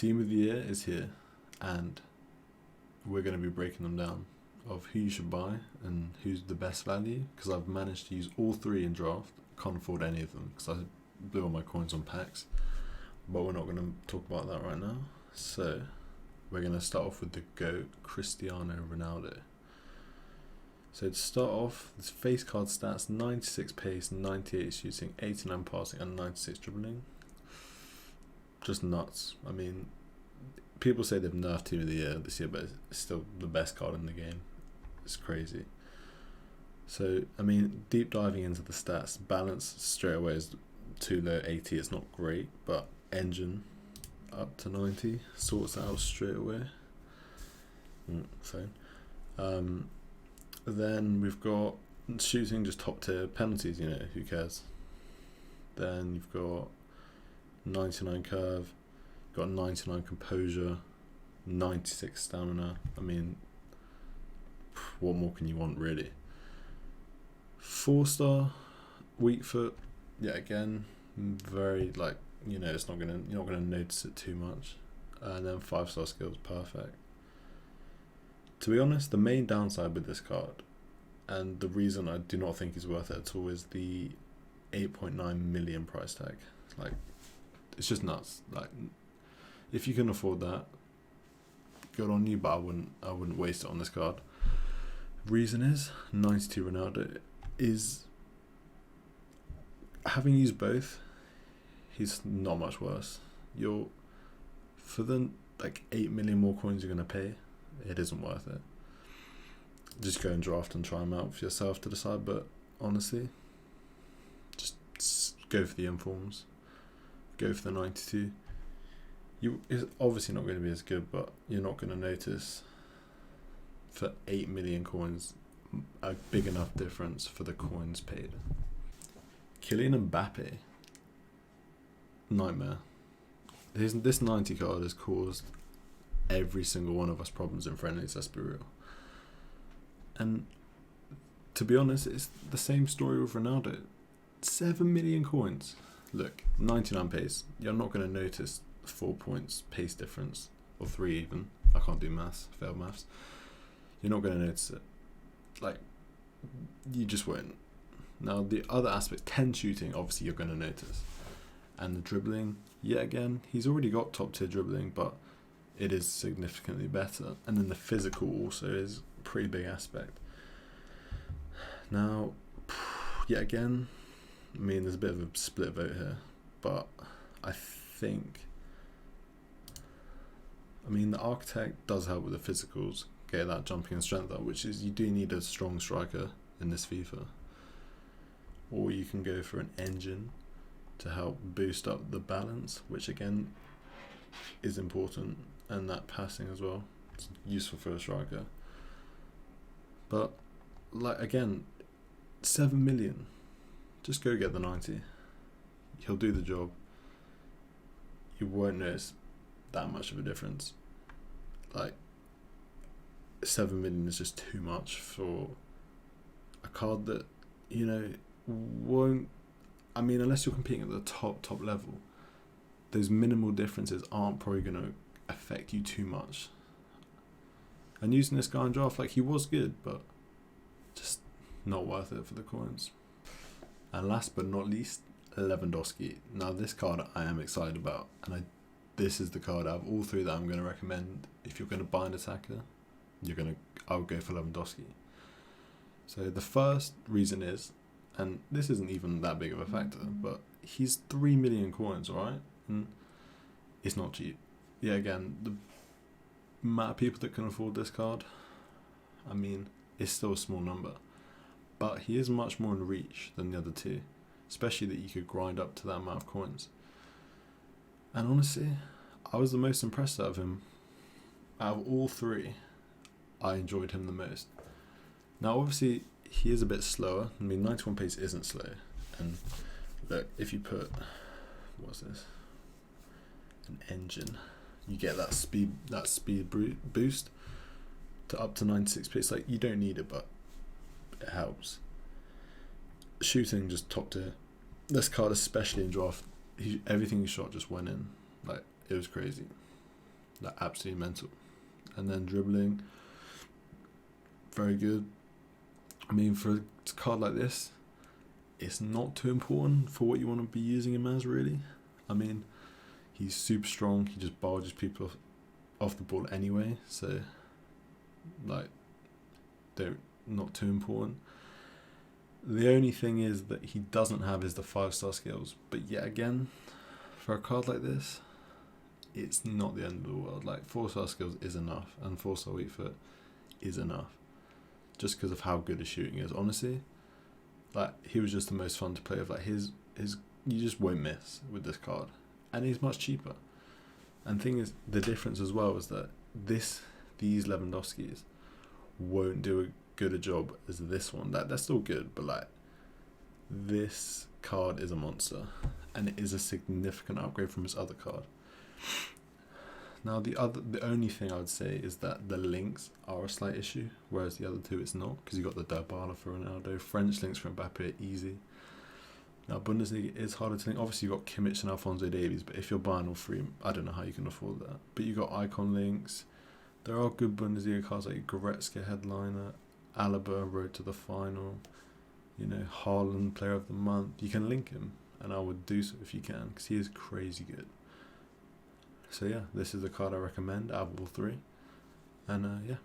Team of the Year is here, and we're going to be breaking them down of who you should buy and who's the best value, because I've managed to use all three in draft. Can't afford any of them because I blew all my coins on packs, but we're not going to talk about that right now. So we're going to start off with the GOAT, Cristiano Ronaldo. So to start off, this face card stats: 96 pace, 98 shooting, 89 passing, and 96 dribbling. Just nuts. I mean, people say they've nerfed Team of the Year this year, but it's still the best card in the game. It's crazy. So, I mean, deep diving into the stats, balance straight away is too low, 80. It's not great, but engine up to 90 sorts out straight away. Then we've got shooting, just top tier. Penalties, who cares? Then you've got 99 curve, got 99 composure, 96 stamina. I mean, what more can you want, really? 4-star, weak foot. Yeah, again, very it's not you're not gonna notice it too much. And then 5-star skills, perfect. To be honest, the main downside with this card, and the reason I do not think he's worth it at all, is the 8.9 million price tag. It's just nuts. If you can afford that, good on you, but I wouldn't waste it on this card. Reason is 92 Ronaldo is, having used both, he's not much worse. For the 8 million more coins you're gonna pay, it isn't worth it. Just go and draft and try them out for yourself to decide. But honestly, just go for the informs. Go for the 92. It's obviously not going to be as good, but you're not going to notice for 8 million coins a big enough difference for the coins paid. Kylian Mbappe, nightmare. This 90 card has caused every single one of us problems in friendlies, let's be real. And to be honest, it's the same story with Ronaldo. 7 million coins. Look, 99 pace. You're not going to notice 4 points pace difference, or 3 even. I can't do maths, failed maths. You're not going to notice it. You just won't. Now, the other aspect, 10 shooting, obviously you're going to notice. And the dribbling, yet again, he's already got top tier dribbling, but it is significantly better. And then the physical also is a pretty big aspect. Now, yet again, I mean, there's a bit of a split vote here, but I think, the architect does help with the physicals, get that jumping and strength up, which is, you do need a strong striker in this FIFA. Or you can go for an engine to help boost up the balance, which again is important, and that passing as well. It's useful for a striker. But again, 7 million. Just go get the 90. He'll do the job. You won't notice that much of a difference. 7 million is just too much for a card that, won't. Unless you're competing at the top level, those minimal differences aren't probably going to affect you too much. And using this guy in draft, he was good, but just not worth it for the coins. And last but not least, Lewandowski. Now, this card I am excited about, and this is the card out of all three that I'm going to recommend. If you're going to buy an attacker, I would go for Lewandowski. So the first reason is, and this isn't even that big of a factor, but he's 3 million coins, alright? And it's not cheap. Yeah, again, the amount of people that can afford this card, it's still a small number. But he is much more in reach than the other two, especially that you could grind up to that amount of coins. And honestly, I was the most impressed out of him. Out of all three, I enjoyed him the most. Now, obviously, he is a bit slower. 91 pace isn't slow. And look, if you put, what's this? An engine. You get that speed boost to up to 96 pace. You don't need it, but it helps. Shooting, just top tier. This card, especially in draft, everything he shot just went in. It was crazy. like absolutely mental. And then dribbling, very good. I mean, for a card like this, it's not too important for what you want to be using him as, really. I mean, he's super strong. He just barges people off the ball anyway. So, like, they're not too important. The only thing is that he doesn't have is the 5-star skills. But yet again, for a card like this, it's not the end of the world. Like, 4-star skills is enough, and 4-star weak foot is enough. Just because of how good his shooting is, honestly. Like, he was just the most fun to play with. Like, his you just won't miss with this card. And he's much cheaper. And thing is, the difference as well is that these Lewandowskis won't do a good a job as this one. They're still good, but like, this card is a monster, and it is a significant upgrade from his other card. Now the only thing I would say is that the links are a slight issue, whereas the other two it's not, because you got the Dybala for Ronaldo, French links for Mbappe, easy. Now Bundesliga is harder to link. Obviously you got Kimmich and Alphonso Davies, but if you're buying all three, I don't know how you can afford that. But you got icon links. There are good Bundesliga cards like Goretzka headliner, Alaba road to the final, you know, Haaland player of the month. You can link him, and I would do so if you can, because he is crazy good. So yeah, this is the card I recommend out of all three. And yeah.